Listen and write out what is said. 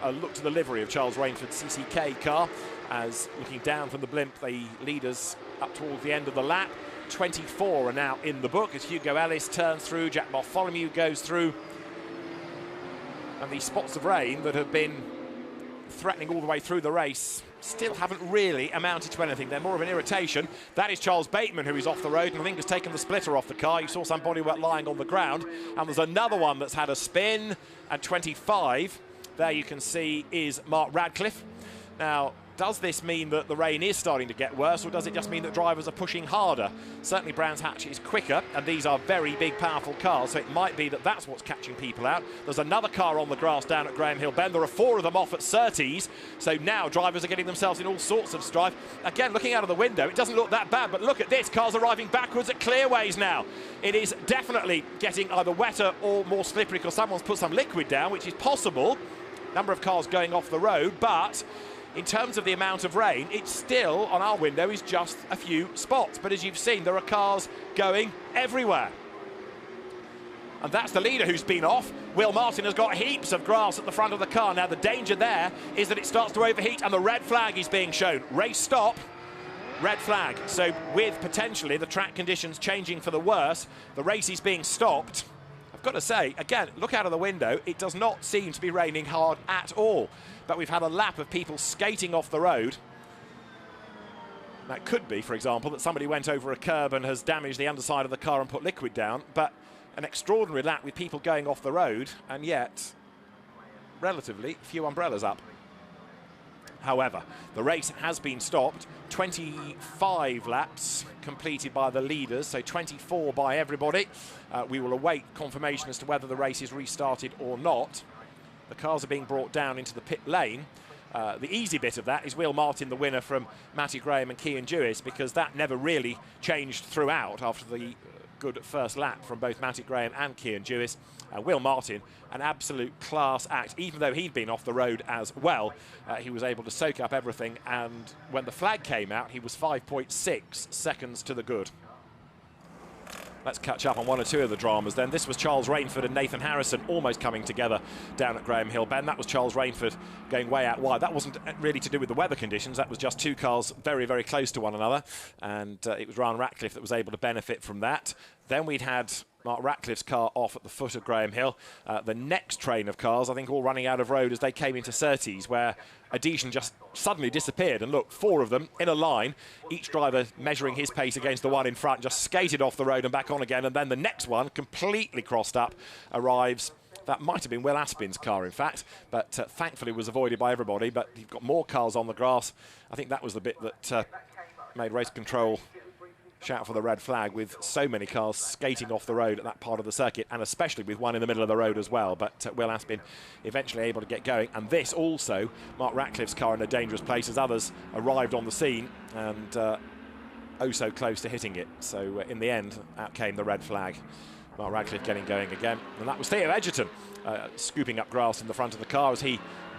a look to the livery of Charles Rainford's CCK car, as looking down from the blimp, the leaders up towards the end of the lap. 24 are now in the book as Hugo Ellis turns through, Jack Bartholomew goes through, and these spots of rain that have been threatening all the way through the race still haven't really amounted to anything. They're more of an irritation. That is Charles Bateman, who is off the road and I think has taken the splitter off the car. You saw some bodywork lying on the ground, and there's another one that's had a spin. And 25, there you can see, is Mark Radcliffe. Now, does this mean that the rain is starting to get worse, or does it just mean that drivers are pushing harder? Certainly Brands Hatch is quicker, and these are very big, powerful cars, so it might be that that's what's catching people out. There's another car on the grass down at Graham Hill Bend. There are 4 of them off at Surtees, so now drivers are getting themselves in all sorts of strife. Again, looking out of the window, it doesn't look that bad, but look at this. Cars arriving backwards at clearways now. It is definitely getting either wetter or more slippery because someone's put some liquid down, which is possible. Number of cars going off the road, but in terms of the amount of rain, it's still, on our window, is just a few spots. But as you've seen, there are cars going everywhere. And that's the leader who's been off. Will Martin has got heaps of grass at the front of the car. Now, the danger there is that it starts to overheat, and the red flag is being shown. Race stop, red flag. So with potentially the track conditions changing for the worse, the race is being stopped. I've got to say, again, look out of the window, it does not seem to be raining hard at all. But we've had a lap of people skating off the road. That could be, for example, that somebody went over a curb and has damaged the underside of the car and put liquid down, but an extraordinary lap with people going off the road, and yet relatively few umbrellas up. However, the race has been stopped. 25 laps completed by the leaders, so 24 by everybody. We will await confirmation as to whether the race is restarted or not. The cars are being brought down into the pit lane. The easy bit of that is Will Martin, the winner from Matty Graham and Cian Dewis, because that never really changed throughout after the good first lap from both Matty Graham and Cian Dewis. Will Martin, an absolute class act. Even though he'd been off the road as well, he was able to soak up everything, and when the flag came out, he was 5.6 seconds to the good. Let's catch up on one or two of the dramas then. This was Charles Rainford and Nathan Harrison almost coming together down at Graham Hill Bend. That was Charles Rainford going way out wide. That wasn't really to do with the weather conditions. That was just two cars very, very close to one another. And it was Ryan Ratcliffe that was able to benefit from that. Then we'd had Mark Ratcliffe's car off at the foot of Graham Hill. The next train of cars, I think, all running out of road as they came into Surtees, where Adhesion just suddenly disappeared. And look, 4 of them in a line, each driver measuring his pace against the one in front, just skated off the road and back on again. And then the next one, completely crossed up, arrives. That might have been Will Aspin's car, in fact, but thankfully was avoided by everybody. But you've got more cars on the grass. I think that was the bit that made race control shout for the red flag, with so many cars skating off the road at that part of the circuit, and especially with one in the middle of the road as well. But Will Aspin eventually able to get going. And this also, Mark Ratcliffe's car in a dangerous place as others arrived on the scene and oh so close to hitting it. So in the end, out came the red flag. Mark Ratcliffe getting going again. And that was Theo Edgerton scooping up grass in the front of the car as he